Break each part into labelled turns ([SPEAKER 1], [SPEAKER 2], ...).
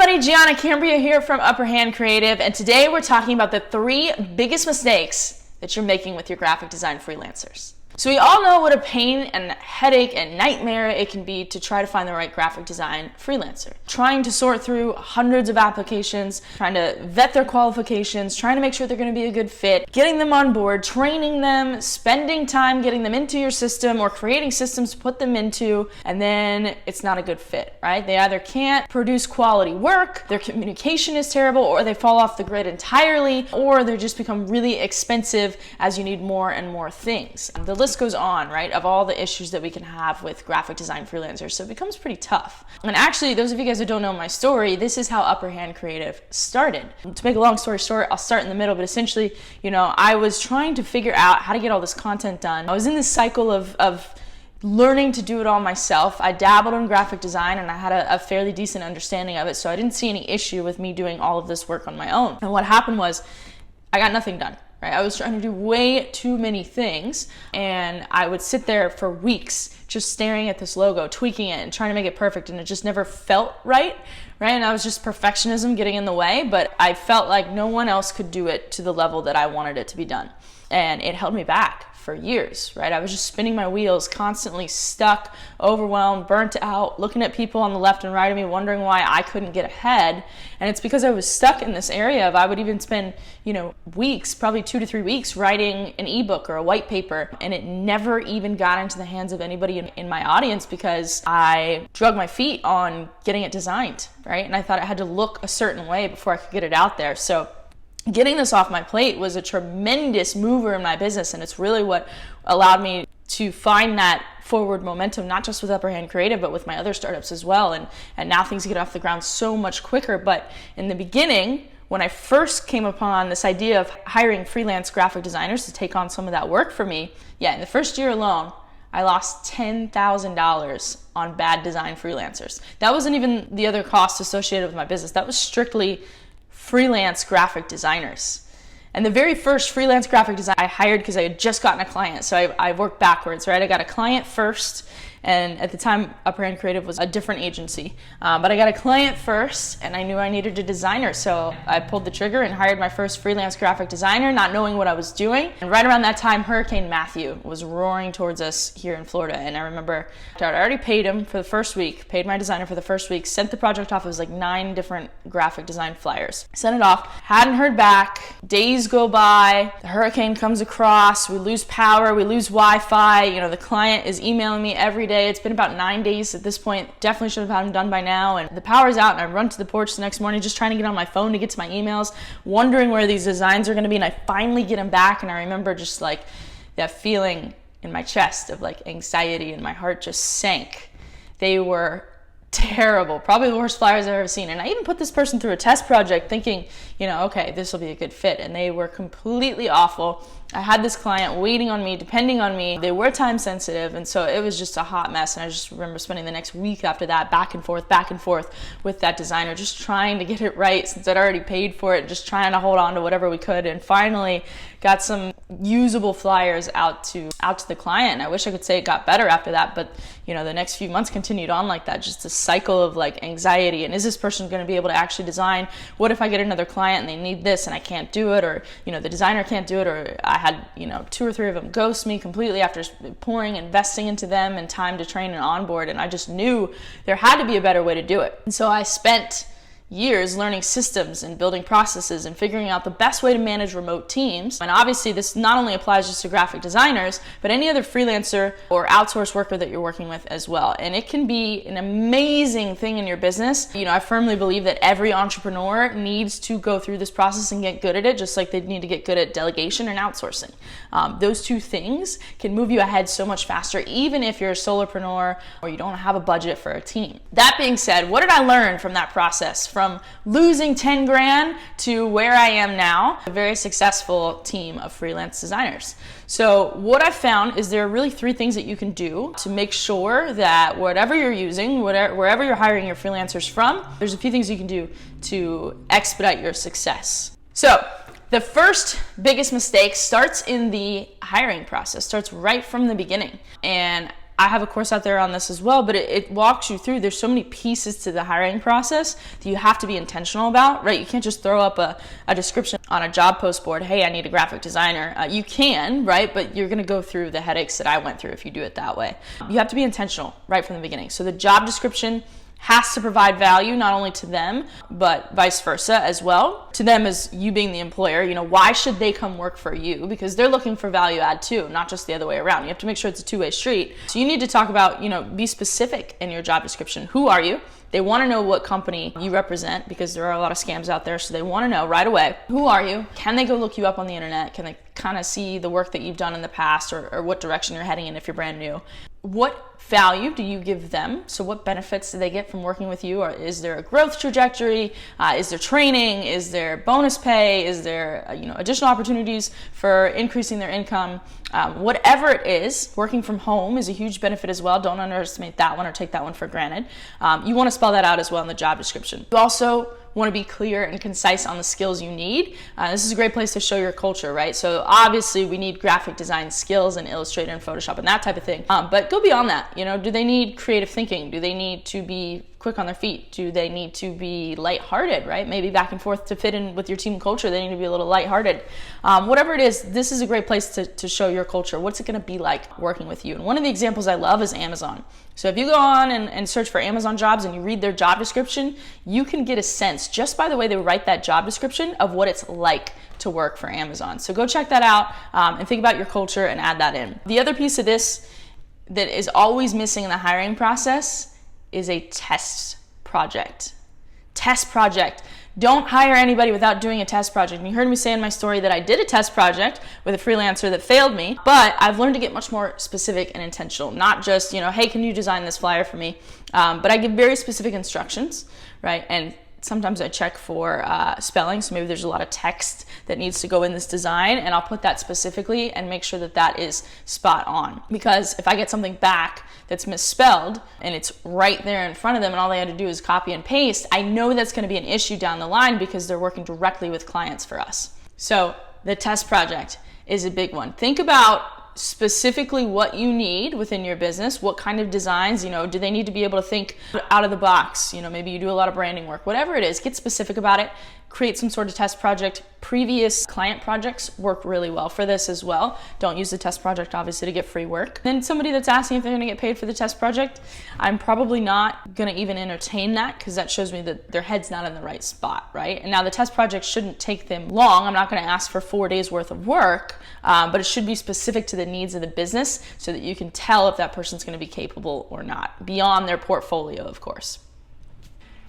[SPEAKER 1] everybody, Gianna Cambria here from Upper Hand Creative, and today we're talking about the 3 biggest mistakes that you're making with your graphic design freelancers. So we all know what a pain and headache and nightmare it can be to try to find the right graphic design freelancer. Trying to sort through hundreds of applications, trying to vet their qualifications, trying to make sure they're going to be a good fit, getting them on board, training them, spending time getting them into your system or creating systems to put them into, and then it's not a good fit, right? They either can't produce quality work, their communication is terrible, or they fall off the grid entirely, or they just become really expensive as you need more and more things. The list goes on, right, of all the issues that we can have with graphic design freelancers, so it becomes pretty tough. And actually, those of you guys who don't know my story, this is how Upper Hand Creative started. To make a long story short, I'll start in the middle, but essentially, I was trying to figure out how to get all this content done. I was in this cycle of learning to do it all myself. I dabbled in graphic design and I had a fairly decent understanding of it, so I didn't see any issue with me doing all of this work on my own. And what happened was I got nothing done. Right? I was trying to do way too many things, and I would sit there for weeks just staring at this logo, tweaking it and trying to make it perfect, and it just never felt right? And I was just perfectionism getting in the way, but I felt like no one else could do it to the level that I wanted it to be done. And it held me back for years, right? I was just spinning my wheels, constantly stuck, overwhelmed, burnt out, looking at people on the left and right of me, wondering why I couldn't get ahead. And it's because I was stuck in this area of I would even spend, weeks, probably 2 to 3 weeks, writing an ebook or a white paper, and it never even got into the hands of anybody in my audience because I drug my feet on getting it designed, right? And I thought it had to look a certain way before I could get it out there. So getting this off my plate was a tremendous mover in my business, and it's really what allowed me to find that forward momentum, not just with Upper Hand Creative, but with my other startups as well. And now things get off the ground so much quicker. But in the beginning, when I first came upon this idea of hiring freelance graphic designers to take on some of that work for me, in the first year alone, I lost $10,000 on bad design freelancers. That wasn't even the other costs associated with my business. That was strictly freelance graphic designers. And the very first freelance graphic designer I hired because I had just gotten a client. So I worked backwards, right? I got a client first, and at the time, Upper Hand Creative was a different agency. But I got a client first, and I knew I needed a designer. So I pulled the trigger and hired my first freelance graphic designer, not knowing what I was doing. And right around that time, Hurricane Matthew was roaring towards us here in Florida. And I remember I already paid him for the first week, paid my designer for the first week, sent the project off. It was like 9 different graphic design flyers. Sent it off, hadn't heard back. Days go by, the hurricane comes across, we lose power, we lose Wi-Fi. The client is emailing me every day. It's been about 9 days at this point. Definitely should have had them done by now. And the power's out, and I run to the porch the next morning just trying to get on my phone to get to my emails, wondering where these designs are going to be. And I finally get them back, and I remember just like that feeling in my chest of like anxiety, and my heart just sank. They were terrible, probably the worst flyers I've ever seen. And I even put this person through a test project thinking, okay, this will be a good fit. And they were completely awful. I had this client waiting on me, depending on me. They were time sensitive, and so it was just a hot mess. And I just remember spending the next week after that back and forth with that designer, just trying to get it right since I'd already paid for it, just trying to hold on to whatever we could, and finally got some usable flyers out to the client. And I wish I could say it got better after that, but the next few months continued on like that, just a cycle of like anxiety. And is this person going to be able to actually design? What if I get another client and they need this and I can't do it, or the designer can't do it, or I had 2 or 3 of them ghost me completely after investing into them and time to train and onboard. And I just knew there had to be a better way to do it. And so I spent years learning systems and building processes and figuring out the best way to manage remote teams. And obviously this not only applies just to graphic designers, but any other freelancer or outsourced worker that you're working with as well. And it can be an amazing thing in your business. I firmly believe that every entrepreneur needs to go through this process and get good at it, just like they need to get good at delegation and outsourcing. Those 2 things can move you ahead so much faster, even if you're a solopreneur or you don't have a budget for a team. That being said, what did I learn from that process? From losing 10 grand to where I am now, a very successful team of freelance designers. So what I found is there are really 3 things that you can do to make sure that whatever you're using, wherever you're hiring your freelancers from, there's a few things you can do to expedite your success. So the first biggest mistake starts in the hiring process, starts right from the beginning. And I have a course out there on this as well, but it walks you through. There's so many pieces to the hiring process that you have to be intentional about, right? You can't just throw up a description on a job post board, hey, I need a graphic designer. You can, right? But you're going to go through the headaches that I went through if you do it that way. You have to be intentional right from the beginning. So the job description has to provide value not only to them, but vice versa as well. To them as you being the employer, you know, why should they come work for you? Because they're looking for value add too, not just the other way around. You have to make sure it's a two-way street. So you need to talk about, you know, be specific in your job description. Who are you? They want to know what company you represent because there are a lot of scams out there. So they want to know right away, who are you? Can they go look you up on the internet? Can they kind of see the work that you've done in the past or what direction you're heading in if you're brand new? What value do you give them? So what benefits do they get from working with you? Or is there a growth trajectory? Is there training? Is there bonus pay? Is there additional opportunities for increasing their income? Whatever it is, working from home is a huge benefit as well. Don't underestimate that one or take that one for granted. You want to spell that out as well in the job description. You also want to be clear and concise on the skills you need. This is a great place to show your culture, right? So obviously we need graphic design skills in Illustrator and Photoshop and that type of thing. But go beyond that. Do they need creative thinking? Do they need to be quick on their feet? Do they need to be lighthearted, right? Maybe back and forth to fit in with your team culture, they need to be a little lighthearted. Whatever it is, this is a great place to show your culture. What's it going to be like working with you? And one of the examples I love is Amazon. So if you go on and search for Amazon jobs and you read their job description, you can get a sense just by the way they write that job description of what it's like to work for Amazon. So go check that out and think about your culture and add that in. The other piece of this that is always missing in the hiring process is a test project. Test project. Don't hire anybody without doing a test project. And you heard me say in my story that I did a test project with a freelancer that failed me, but I've learned to get much more specific and intentional. Not just, hey, can you design this flyer for me? But I give very specific instructions, right? And sometimes I check for spelling, so maybe there's a lot of text that needs to go in this design, and I'll put that specifically and make sure that that is spot on. Because if I get something back that's misspelled and it's right there in front of them and all they had to do is copy and paste, I know that's going to be an issue down the line because they're working directly with clients for us. So the test project is a big one. Think about specifically what you need within your business. What kind of designs, do they need to be able to think out of the box? Maybe you do a lot of branding work, whatever it is, get specific about it. Create some sort of test project. Previous client projects work really well for this as well. Don't use the test project obviously to get free work. Then somebody that's asking if they're going to get paid for the test project, I'm probably not going to even entertain that because that shows me that their head's not in the right spot, right? And now the test project shouldn't take them long. I'm not going to ask for 4 days worth of work, but it should be specific to the needs of the business so that you can tell if that person's going to be capable or not, beyond their portfolio, of course.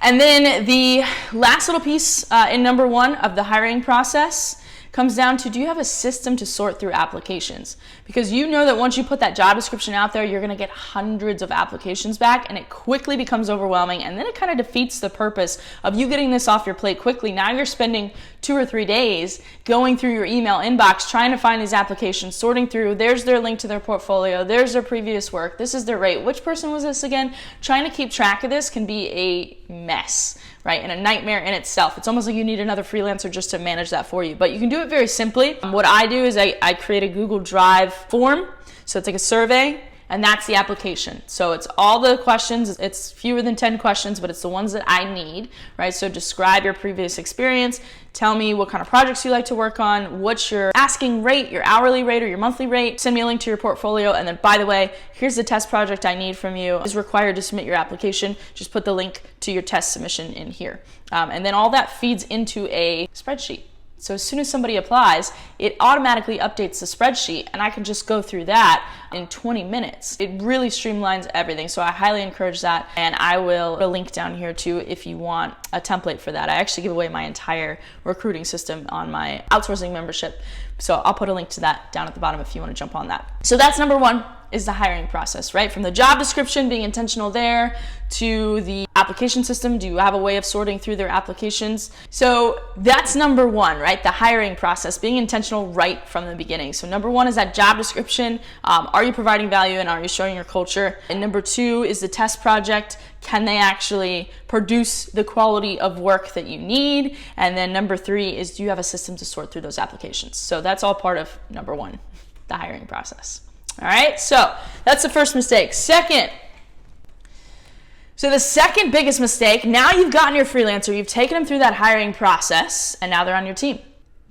[SPEAKER 1] And then the last little piece in number 1 of the hiring process comes down to, do you have a system to sort through applications? Because you know that once you put that job description out there, you're gonna get hundreds of applications back and it quickly becomes overwhelming, and then it kind of defeats the purpose of you getting this off your plate quickly. Now you're spending 2 or 3 days going through your email inbox, trying to find these applications, sorting through, there's their link to their portfolio, there's their previous work, this is their rate, which person was this again? Trying to keep track of this can be a mess, right? And a nightmare in itself. It's almost like you need another freelancer just to manage that for you. But you can do it very simply. What I do is I create a Google Drive form. So it's like a survey, and that's the application. So it's all the questions. It's fewer than 10 questions, but it's the ones that I need, right? So describe your previous experience. Tell me what kind of projects you like to work on. What's your asking rate, your hourly rate, or your monthly rate? Send me a link to your portfolio. And then, by the way, here's the test project I need from you. Is required to submit your application. Just put the link to your test submission in here. And then all that feeds into a spreadsheet. So as soon as somebody applies, it automatically updates the spreadsheet, and I can just go through that in 20 minutes. It really streamlines everything, so I highly encourage that, and I will put a link down here too if you want a template for that. I actually give away my entire recruiting system on my outsourcing membership, so I'll put a link to that down at the bottom if you want to jump on that. So that's number 1, is the hiring process, right? From the job description, being intentional there, to the application system. Do you have a way of sorting through their applications? So that's number 1, right? The hiring process, being intentional right from the beginning. So number 1 is that job description. Are you providing value and are you showing your culture? And number 2 is the test project. Can they actually produce the quality of work that you need? And then number 3 is, do you have a system to sort through those applications? So that's all part of number 1, the hiring process. All right, so that's the first mistake. So the second biggest mistake, now you've gotten your freelancer, you've taken them through that hiring process, and now they're on your team.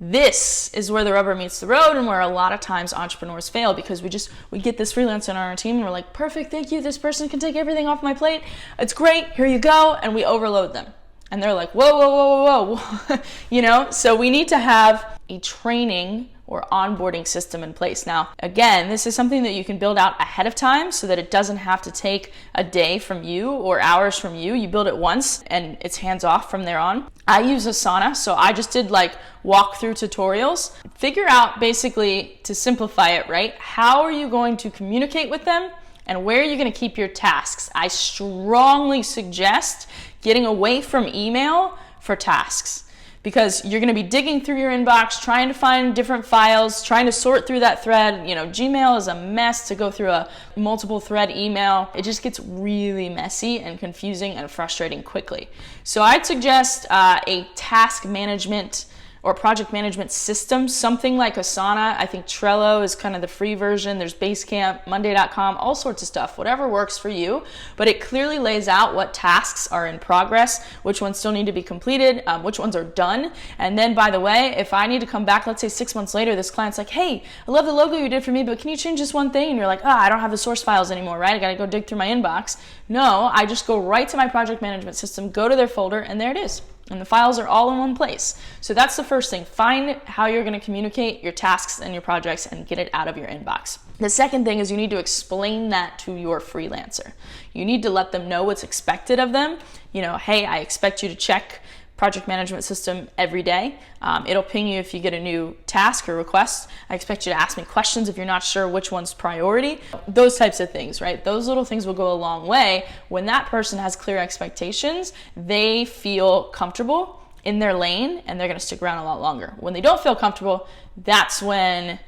[SPEAKER 1] This is where the rubber meets the road and where a lot of times entrepreneurs fail, because we get this freelancer on our team and we're like, perfect, thank you, this person can take everything off my plate. It's great, here you go, and we overload them. And they're like, whoa, whoa, whoa, whoa, whoa. So we need to have a training or onboarding system in place. Now, again, this is something that you can build out ahead of time so that it doesn't have to take a day from you or hours from you. You build it once and it's hands off from there on. I use Asana, so I just did like walkthrough tutorials. Figure out, basically, to simplify it, right? How are you going to communicate with them and where are you going to keep your tasks? I strongly suggest getting away from email for tasks, because you're going to be digging through your inbox, trying to find different files, trying to sort through that thread. Gmail is a mess to go through a multiple thread email. It just gets really messy and confusing and frustrating quickly. So I'd suggest a task management or project management system, something like Asana. I think Trello is kind of the free version. There's Basecamp, Monday.com, all sorts of stuff, whatever works for you. But it clearly lays out what tasks are in progress, which ones still need to be completed, which ones are done. And then, by the way, if I need to come back, let's say 6 months later, this client's like, hey, I love the logo you did for me, but can you change this one thing? And you're like, I don't have the source files anymore, right? I got to go dig through my inbox. No, I just go right to my project management system, go to their folder, and there it is. And the files are all in one place. So that's the first thing. Find how you're going to communicate your tasks and your projects and get it out of your inbox. The second thing is you need to explain that to your freelancer. You need to let them know what's expected of them. Hey, I expect you to check project management system every day. It'll ping you if you get a new task or request. I expect you to ask me questions if you're not sure which one's priority. Those types of things, right? Those little things will go a long way. When that person has clear expectations, they feel comfortable in their lane and they're going to stick around a lot longer. When they don't feel comfortable, that's when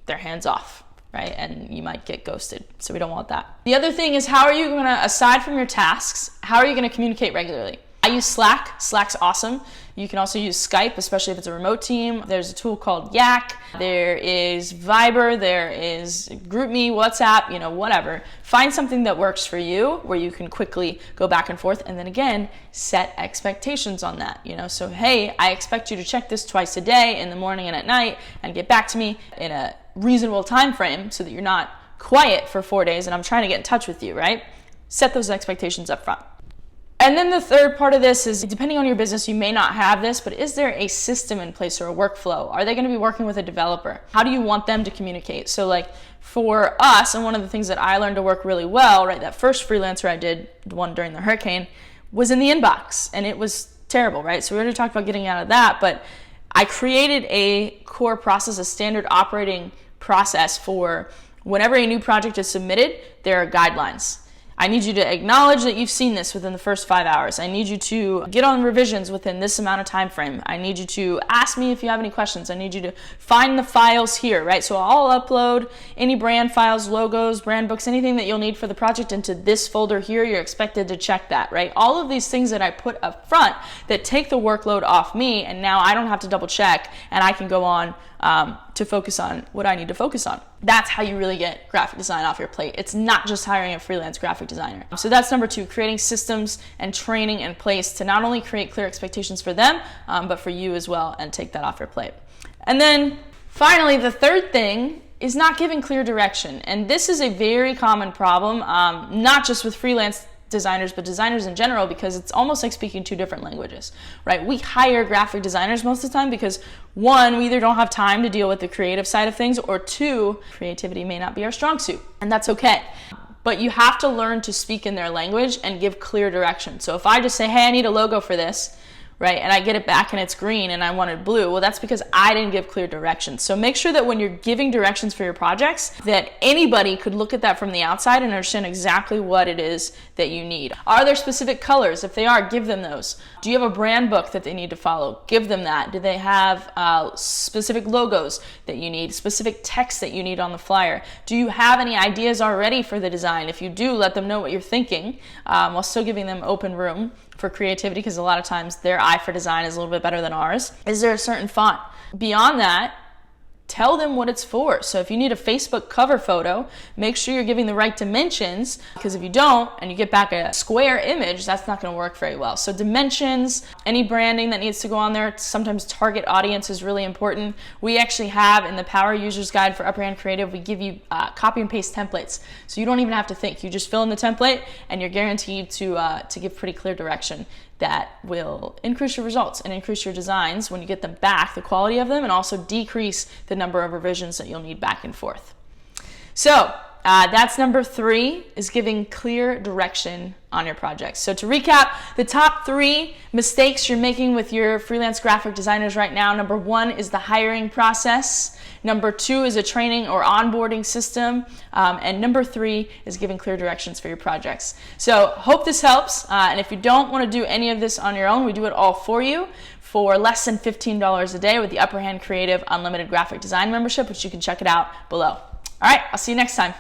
[SPEAKER 1] they're hands off, right? And you might get ghosted. So we don't want that. The other thing is, how are you going to, aside from your tasks, how are you going to communicate regularly? I use Slack. Slack's awesome. You can also use Skype, especially if it's a remote team. There's a tool called Yak. There is Viber. There is GroupMe, WhatsApp, whatever. Find something that works for you where you can quickly go back and forth. And then again, set expectations on that. So, hey, I expect you to check this twice a day, in the morning and at night, and get back to me in a reasonable time frame so that you're not quiet for 4 days and I'm trying to get in touch with you, right? Set those expectations up front. And then the third part of this is, depending on your business, you may not have this, but is there a system in place or a workflow? Are they going to be working with a developer? How do you want them to communicate? So like for us, and one of the things that I learned to work really well, right, that first freelancer I did, the one during the hurricane, was in the inbox, and it was terrible, right? So we already talked about getting out of that, but I created a core process, a standard operating process for whenever a new project is submitted, there are guidelines. I need you to acknowledge that you've seen this within the first 5 hours. I need you to get on revisions within this amount of time frame. I need you to ask me if you have any questions. I need you to find the files here, right? So I'll upload any brand files, logos, brand books, anything that you'll need for the project into this folder here. You're expected to check that, right? All of these things that I put up front that take the workload off me, and now I don't have to double check, and I can go on to focus on what I need to focus on. That's how you really get graphic design off your plate. It's not just hiring a freelance graphic designer. So that's number 2, creating systems and training in place to not only create clear expectations for them, but for you as well, and take that off your plate. And then finally, the third thing is not giving clear direction. And this is a very common problem, not just with freelance designers, but designers in general, because it's almost like speaking 2 different languages, right? We hire graphic designers most of the time because 1, we either don't have time to deal with the creative side of things, or 2, creativity may not be our strong suit, and that's okay. But you have to learn to speak in their language and give clear direction. So if I just say, hey, I need a logo for this, right, and I get it back and it's green and I wanted blue, well, that's because I didn't give clear directions. So make sure that when you're giving directions for your projects, that anybody could look at that from the outside and understand exactly what it is that you need. Are there specific colors? If they are, give them those. Do you have a brand book that they need to follow? Give them that. Do they have specific logos that you need, specific text that you need on the flyer? Do you have any ideas already for the design? If you do, let them know what you're thinking, while still giving them open room for creativity, because a lot of times their eye for design is a little bit better than ours. Is there a certain font? Beyond that, tell them what it's for. So if you need a Facebook cover photo, make sure you're giving the right dimensions, because if you don't and you get back a square image, that's not going to work very well. So dimensions, any branding that needs to go on there, sometimes target audience is really important. We actually have in the Power Users Guide for Upper Hand Creative, we give you copy and paste templates. So you don't even have to think. You just fill in the template and you're guaranteed to give pretty clear direction that will increase your results and increase your designs when you get them back, the quality of them, and also decrease the number of revisions that you'll need back and forth. So that's number 3, is giving clear direction on your projects. So to recap, the top 3 mistakes you're making with your freelance graphic designers right now: number 1 is the hiring process. Number 2 is a training or onboarding system. And number 3 is giving clear directions for your projects. So hope this helps. And if you don't want to do any of this on your own, we do it all for you for less than $15 a day with the Upper Hand Creative Unlimited Graphic Design membership, which you can check it out below. All right, I'll see you next time.